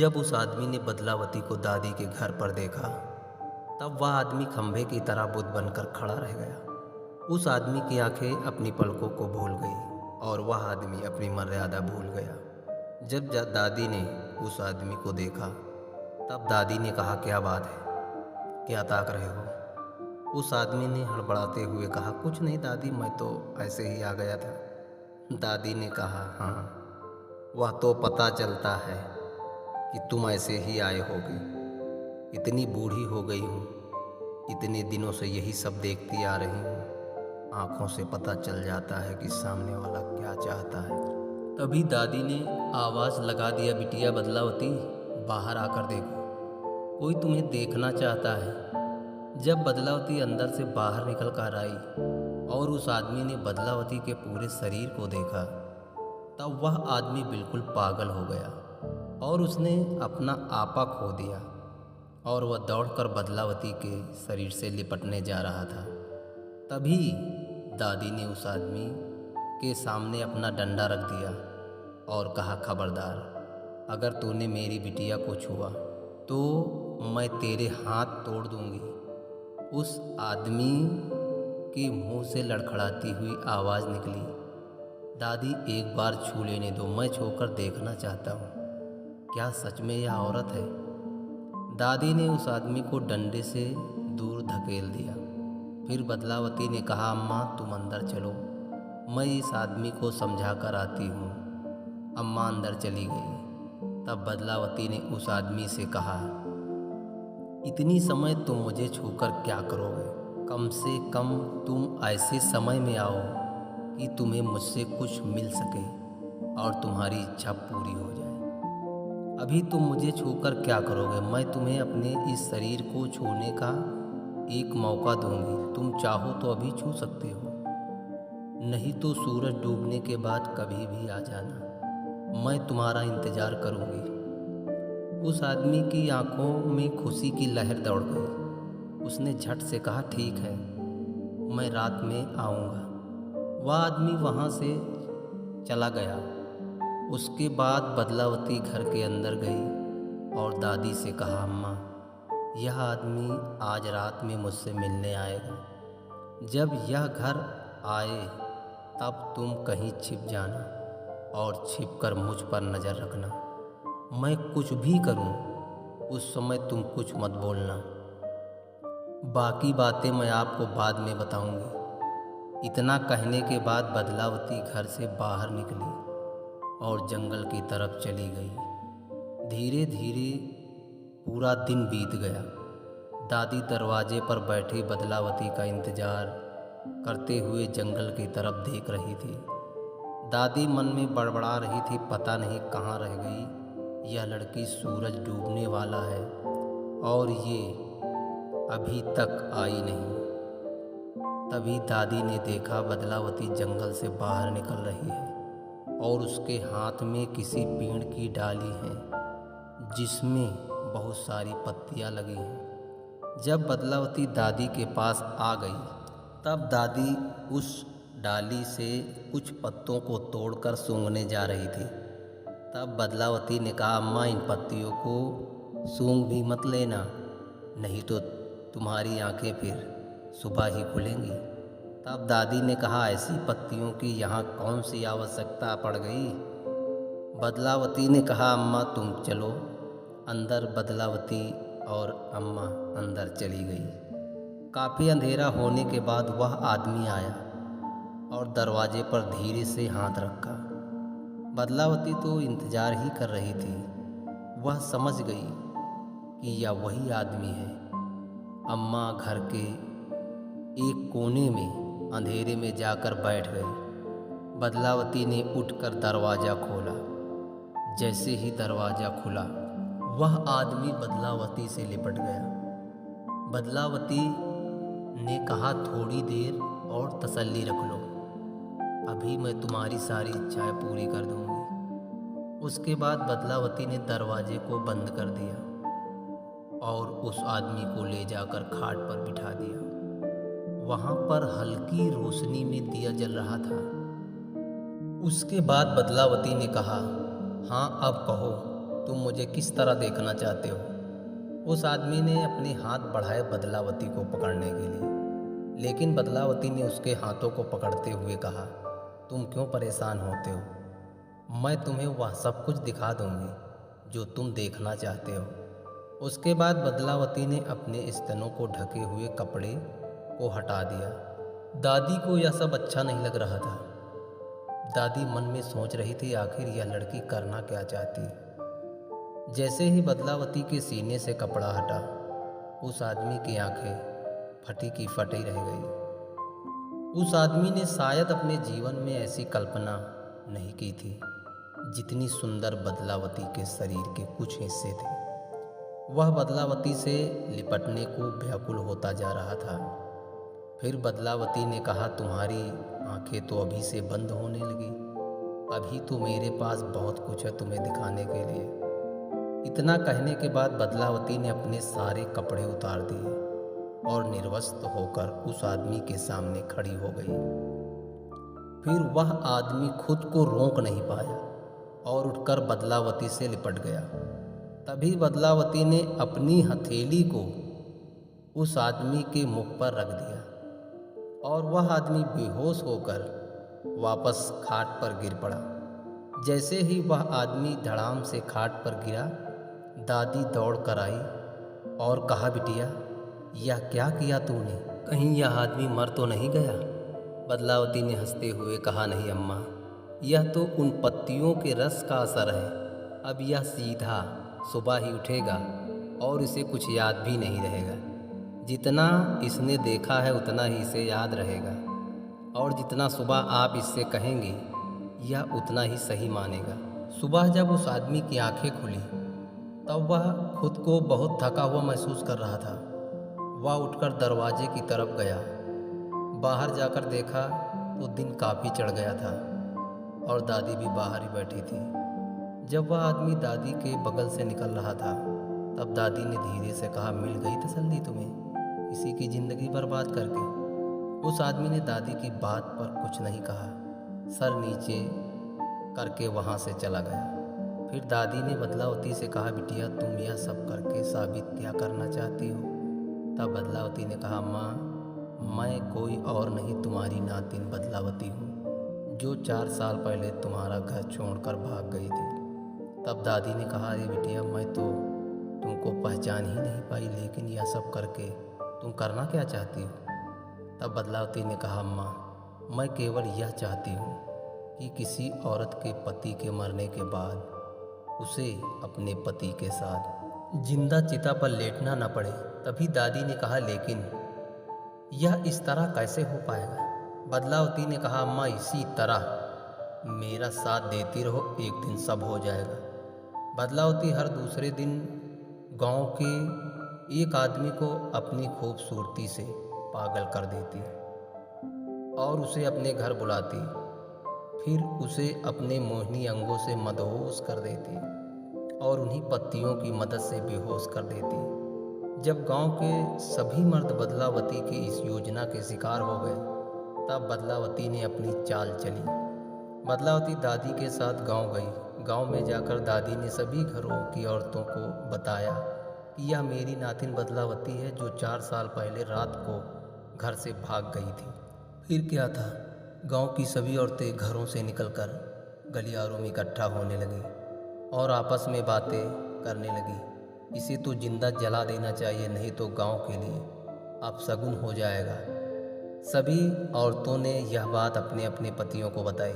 जब उस आदमी ने बदलावती को दादी के घर पर देखा, तब वह आदमी खंभे की तरह बुत बनकर खड़ा रह गया। उस आदमी की आंखें अपनी पलकों को भूल गई और वह आदमी अपनी मर्यादा भूल गया। जब दादी ने उस आदमी को देखा, तब दादी ने कहा, क्या बात है, क्या ताक रहे हो? उस आदमी ने हड़बड़ाते हुए कहा, कुछ नहीं दादी, मैं तो ऐसे ही आ गया था। दादी ने कहा, हाँ, वह तो पता चलता है कि तुम ऐसे ही आए होगे। इतनी बूढ़ी हो गई हूँ, इतने दिनों से यही सब देखती आ रही हूँ। आँखों से पता चल जाता है कि सामने वाला क्या चाहता है। तभी दादी ने आवाज़ लगा दिया, बिटिया बदलावती, बाहर आकर देखो, कोई तुम्हें देखना चाहता है। जब बदलावती अंदर से बाहर निकल कर आई और उस आदमी ने बदलावती के पूरे शरीर को देखा, तब वह आदमी बिल्कुल पागल हो गया और उसने अपना आपा खो दिया और वह दौड़कर बदलावती के शरीर से लिपटने जा रहा था। तभी दादी ने उस आदमी के सामने अपना डंडा रख दिया और कहा, खबरदार, अगर तूने मेरी बिटिया को छुआ तो मैं तेरे हाथ तोड़ दूंगी। उस आदमी के मुंह से लड़खड़ाती हुई आवाज़ निकली, दादी एक बार छू लेने दो, मैं छूकर देखना चाहता हूँ, क्या सच में यह औरत है? दादी ने उस आदमी को डंडे से दूर धकेल दिया। फिर बदलावती ने कहा, अम्मा तुम अंदर चलो, मैं इस आदमी को समझा कर आती हूँ। अम्मा अंदर चली गई। तब बदलावती ने उस आदमी से कहा, इतनी समय तुम मुझे छूकर क्या करोगे? कम से कम तुम ऐसे समय में आओ कि तुम्हें मुझसे कुछ मिल सके और तुम्हारी इच्छा पूरी हो जाए। अभी तुम मुझे छूकर क्या करोगे? मैं तुम्हें अपने इस शरीर को छूने का एक मौका दूंगी। तुम चाहो तो अभी छू सकते हो, नहीं तो सूरज डूबने के बाद कभी भी आ जाना, मैं तुम्हारा इंतज़ार करूंगी। उस आदमी की आंखों में खुशी की लहर दौड़ गई। उसने झट से कहा, ठीक है, मैं रात में आऊँगा। वह आदमी वहाँ से चला गया। उसके बाद बदलावती घर के अंदर गई और दादी से कहा, अम्मा, यह आदमी आज रात में मुझसे मिलने आएगा। जब यह घर आए तब तुम कहीं छिप जाना और छिपकर मुझ पर नज़र रखना। मैं कुछ भी करूं, उस समय तुम कुछ मत बोलना। बाकी बातें मैं आपको बाद में बताऊंगी। इतना कहने के बाद बदलावती घर से बाहर निकली और जंगल की तरफ चली गई। धीरे धीरे पूरा दिन बीत गया। दादी दरवाजे पर बैठी बदलावती का इंतजार करते हुए जंगल की तरफ देख रही थी। दादी मन में बड़बड़ा रही थी, पता नहीं कहाँ रह गई यह लड़की, सूरज डूबने वाला है और ये अभी तक आई नहीं। तभी दादी ने देखा बदलावती जंगल से बाहर निकल रही है और उसके हाथ में किसी पेड़ की डाली है जिसमें बहुत सारी पत्तियां लगी हैं। जब बदलावती दादी के पास आ गई, तब दादी उस डाली से कुछ पत्तों को तोड़कर सूंघने जा रही थी। तब बदलावती ने कहा, अम्मा, इन पत्तियों को सूंघ भी मत लेना, नहीं तो तुम्हारी आंखें फिर सुबह ही खुलेंगी। तब दादी ने कहा, ऐसी पत्तियों की यहाँ कौन सी आवश्यकता पड़ गई? बदलावती ने कहा, अम्मा तुम चलो अंदर। बदलावती और अम्मा अंदर चली गई। काफ़ी अंधेरा होने के बाद वह आदमी आया और दरवाजे पर धीरे से हाथ रखा। बदलावती तो इंतज़ार ही कर रही थी। वह समझ गई कि यह वही आदमी है। अम्मा घर के एक कोने में अंधेरे में जाकर बैठ गई। बदलावती ने उठकर दरवाज़ा खोला। जैसे ही दरवाज़ा खुला, वह आदमी बदलावती से लिपट गया। बदलावती ने कहा, थोड़ी देर और तसल्ली रख लो, अभी मैं तुम्हारी सारी इच्छाएं पूरी कर दूंगी। उसके बाद बदलावती ने दरवाजे को बंद कर दिया और उस आदमी को ले जाकर खाट पर बिठा दिया। वहाँ पर हल्की रोशनी में दिया जल रहा था। उसके बाद बदलावती ने कहा, हाँ अब कहो, तुम मुझे किस तरह देखना चाहते हो? उस आदमी ने अपने हाथ बढ़ाए बदलावती को पकड़ने के लिए, लेकिन बदलावती ने उसके हाथों को पकड़ते हुए कहा, तुम क्यों परेशान होते हो? मैं तुम्हें वह सब कुछ दिखा दूंगी जो तुम देखना चाहते हो। उसके बाद बदलावती ने अपने स्तनों को ढके हुए कपड़े को हटा दिया। दादी को यह सब अच्छा नहीं लग रहा था। दादी मन में सोच रही थी आखिर यह लड़की करना क्या चाहती है। जैसे ही बदलावती के सीने से कपड़ा हटा, उस आदमी की आंखें फटी की फटी रह गई। उस आदमी ने शायद अपने जीवन में ऐसी कल्पना नहीं की थी। जितनी सुंदर बदलावती के शरीर के कुछ हिस्से थे, वह बदलावती से लिपटने को व्याकुल होता जा रहा था। फिर बदलावती ने कहा, तुम्हारी आंखें तो अभी से बंद होने लगी। अभी तो मेरे पास बहुत कुछ है तुम्हें दिखाने के लिए। इतना कहने के बाद बदलावती ने अपने सारे कपड़े उतार दिए और निर्वस्त्र होकर उस आदमी के सामने खड़ी हो गई। फिर वह आदमी खुद को रोक नहीं पाया और उठकर बदलावती से लिपट गया। तभी बदलावती ने अपनी हथेली को उस आदमी के मुख पर रख दिया और वह आदमी बेहोश होकर वापस खाट पर गिर पड़ा। जैसे ही वह आदमी धड़ाम से खाट पर गिरा, दादी दौड़ कर आई और कहा, बिटिया यह क्या किया तूने? कहीं यह आदमी मर तो नहीं गया? बदलावती ने हंसते हुए कहा, नहीं अम्मा, यह तो उन पत्तियों के रस का असर है। अब यह सीधा सुबह ही उठेगा और इसे कुछ याद भी नहीं रहेगा। जितना इसने देखा है उतना ही इसे याद रहेगा, और जितना सुबह आप इससे कहेंगे यह उतना ही सही मानेगा। सुबह जब उस आदमी की आंखें खुली, तब वह खुद को बहुत थका हुआ महसूस कर रहा था। वह उठकर दरवाजे की तरफ गया। बाहर जाकर देखा तो दिन काफ़ी चढ़ गया था और दादी भी बाहर ही बैठी थी। जब वह आदमी दादी के बगल से निकल रहा था, तब दादी ने धीरे से कहा, मिल गई तसल्ली तुम्हें किसी की ज़िंदगी बर्बाद करके? उस आदमी ने दादी की बात पर कुछ नहीं कहा, सर नीचे करके वहाँ से चला गया। फिर दादी ने बदलावती से कहा, बिटिया तुम यह सब करके साबित क्या करना चाहती हो? तब बदलावती ने कहा, माँ मैं कोई और नहीं, तुम्हारी नातिन बदलावती हूँ, जो 4 साल पहले तुम्हारा घर छोड़कर भाग गई थी। तब दादी ने कहा, अरे बिटिया मैं तो तुमको पहचान ही नहीं पाई, लेकिन यह सब करके तुम करना क्या चाहती हो? तब बदलावती ने कहा, अम्मा मैं केवल यह चाहती हूँ कि किसी औरत के पति के मरने के बाद उसे अपने पति के साथ जिंदा चिता पर लेटना न पड़े। तभी दादी ने कहा, लेकिन यह इस तरह कैसे हो पाएगा? बदलावती ने कहा, अम्मा इसी तरह मेरा साथ देती रहो, एक दिन सब हो जाएगा। बदलावती हर दूसरे दिन गांव के एक आदमी को अपनी खूबसूरती से पागल कर देती और उसे अपने घर बुलाती, फिर उसे अपने मोहिनी अंगों से मदहोश कर देती और उन्हीं पत्तियों की मदद से बेहोश कर देती। जब गांव के सभी मर्द बदलावती की इस योजना के शिकार हो गए, तब बदलावती ने अपनी चाल चली। बदलावती दादी के साथ गांव गई। गांव में जाकर दादी ने सभी घरों की औरतों को बताया कि यह मेरी नातिन बदलावती है, जो 4 साल पहले रात को घर से भाग गई थी। फिर क्या था, गांव की सभी औरतें घरों से निकलकर गलियारों में इकट्ठा होने लगी और आपस में बातें करने लगी। इसे तो जिंदा जला देना चाहिए, नहीं तो गांव के लिए अपशगुन हो जाएगा। सभी औरतों ने यह बात अपने अपने पतियों को बताई।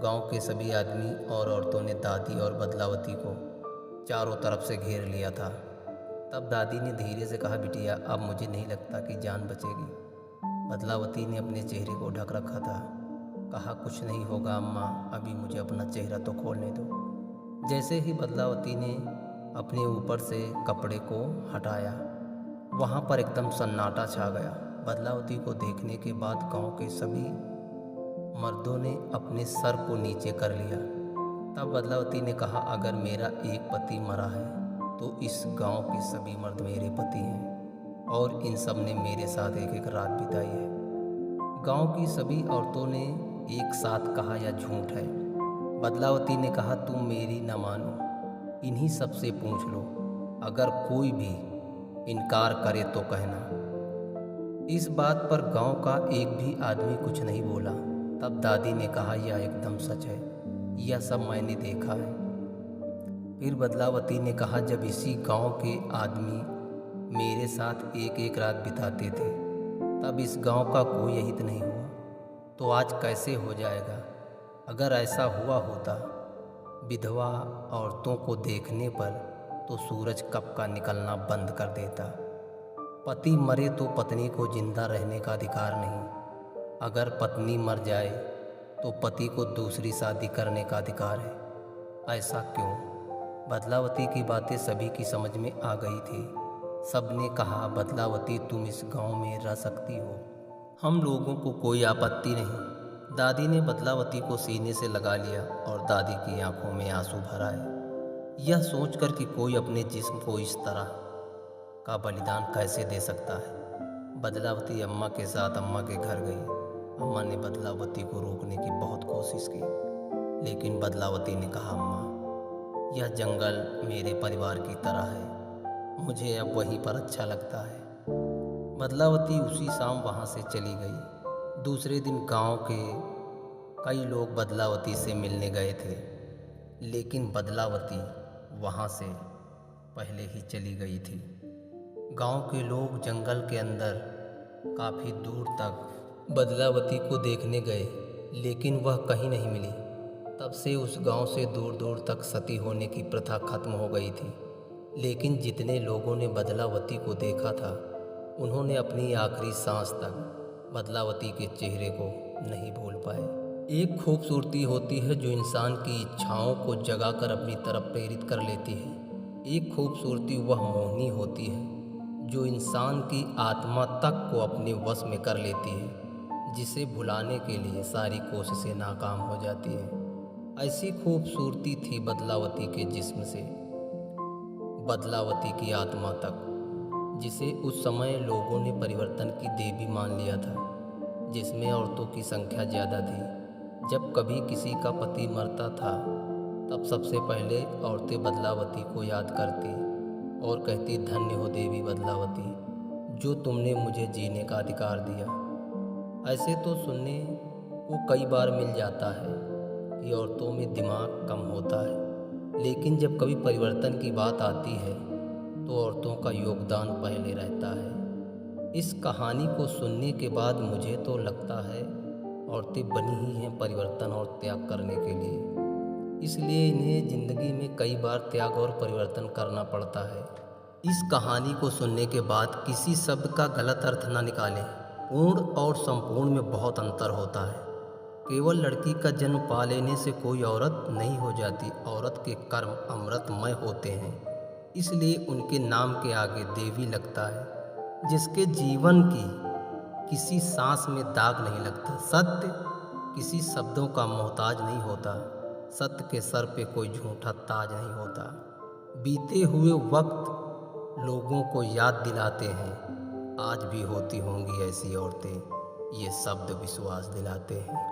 गांव के सभी आदमी और औरतों ने दादी और बदलावती को चारों तरफ से घेर लिया था। तब दादी ने धीरे से कहा, बिटिया अब मुझे नहीं लगता कि जान बचेगी। बदलावती ने अपने चेहरे को ढक रखा था। कहा, कुछ नहीं होगा अम्मा, अभी मुझे अपना चेहरा तो खोलने दो। जैसे ही बदलावती ने अपने ऊपर से कपड़े को हटाया, वहाँ पर एकदम सन्नाटा छा गया। बदलावती को देखने के बाद गांव के सभी मर्दों ने अपने सर को नीचे कर लिया। तब बदलावती ने कहा, अगर मेरा एक पति मरा है तो इस गांव के सभी मर्द मेरे पति हैं और इन सब ने मेरे साथ एक एक रात बिताई है। गांव की सभी औरतों ने एक साथ कहा, यह झूठ है। बदलावती ने कहा, तुम मेरी न मानो, इन्हीं सब से पूछ लो, अगर कोई भी इनकार करे तो कहना। इस बात पर गांव का एक भी आदमी कुछ नहीं बोला। तब दादी ने कहा, यह एकदम सच है, यह सब मैंने देखा है। फिर बदलावती ने कहा, जब इसी गांव के आदमी मेरे साथ एक एक रात बिताते थे तब इस गांव का कोई हित नहीं हुआ, तो आज कैसे हो जाएगा? अगर ऐसा हुआ होता विधवा औरतों को देखने पर तो सूरज कब का निकलना बंद कर देता। पति मरे तो पत्नी को जिंदा रहने का अधिकार नहीं। अगर पत्नी मर जाए तो पति को दूसरी शादी करने का अधिकार है। ऐसा क्यों? बदलावती की बातें सभी की समझ में आ गई थी। सबने कहा, बदलावती तुम इस गांव में रह सकती हो, हम लोगों को कोई आपत्ति नहीं। दादी ने बदलावती को सीने से लगा लिया और दादी की आंखों में आंसू भर आए। यह सोचकर कि कोई अपने जिस्म को इस तरह का बलिदान कैसे दे सकता है। बदलावती अम्मा के साथ अम्मा के घर गई। अम्मा ने बदलावती को रोकने की बहुत कोशिश की, लेकिन बदलावती ने कहा, अम्मा यह जंगल मेरे परिवार की तरह है, मुझे अब वहीं पर अच्छा लगता है। बदलावती उसी शाम वहाँ से चली गई। दूसरे दिन गांव के कई लोग बदलावती से मिलने गए थे, लेकिन बदलावती वहाँ से पहले ही चली गई थी। गांव के लोग जंगल के अंदर काफ़ी दूर तक बदलावती को देखने गए, लेकिन वह कहीं नहीं मिली। तब से उस गांव से दूर दूर तक सती होने की प्रथा खत्म हो गई थी। लेकिन जितने लोगों ने बदलावती को देखा था, उन्होंने अपनी आखिरी सांस तक बदलावती के चेहरे को नहीं भूल पाए। एक खूबसूरती होती है जो इंसान की इच्छाओं को जगाकर अपनी तरफ प्रेरित कर लेती है। एक खूबसूरती वह मोहनी होती है जो इंसान की आत्मा तक को अपने वश में कर लेती है, जिसे भुलाने के लिए सारी कोशिशें नाकाम हो जाती हैं। ऐसी खूबसूरती थी बदलावती के जिस्म से बदलावती की आत्मा तक, जिसे उस समय लोगों ने परिवर्तन की देवी मान लिया था, जिसमें औरतों की संख्या ज़्यादा थी। जब कभी किसी का पति मरता था तब सबसे पहले औरतें बदलावती को याद करती और कहती, धन्य हो देवी बदलावती, जो तुमने मुझे जीने का अधिकार दिया। ऐसे तो सुनने को कई बार मिल जाता है कि औरतों में दिमाग कम होता है, लेकिन जब कभी परिवर्तन की बात आती है तो औरतों का योगदान पहले रहता है। इस कहानी को सुनने के बाद मुझे तो लगता है औरतें बनी ही हैं परिवर्तन और त्याग करने के लिए, इसलिए इन्हें ज़िंदगी में कई बार त्याग और परिवर्तन करना पड़ता है। इस कहानी को सुनने के बाद किसी शब्द का गलत अर्थ न निकालें। पूर्ण और संपूर्ण में बहुत अंतर होता है। केवल लड़की का जन्म पा लेने से कोई औरत नहीं हो जाती। औरत के कर्म अमृतमय होते हैं, इसलिए उनके नाम के आगे देवी लगता है। जिसके जीवन की किसी सांस में दाग नहीं लगता। सत्य किसी शब्दों का मोहताज नहीं होता। सत्य के सर पे कोई झूठा ताज नहीं होता। बीते हुए वक्त लोगों को याद दिलाते हैं, आज भी होती होंगी ऐसी औरतें, ये शब्द विश्वास दिलाते हैं।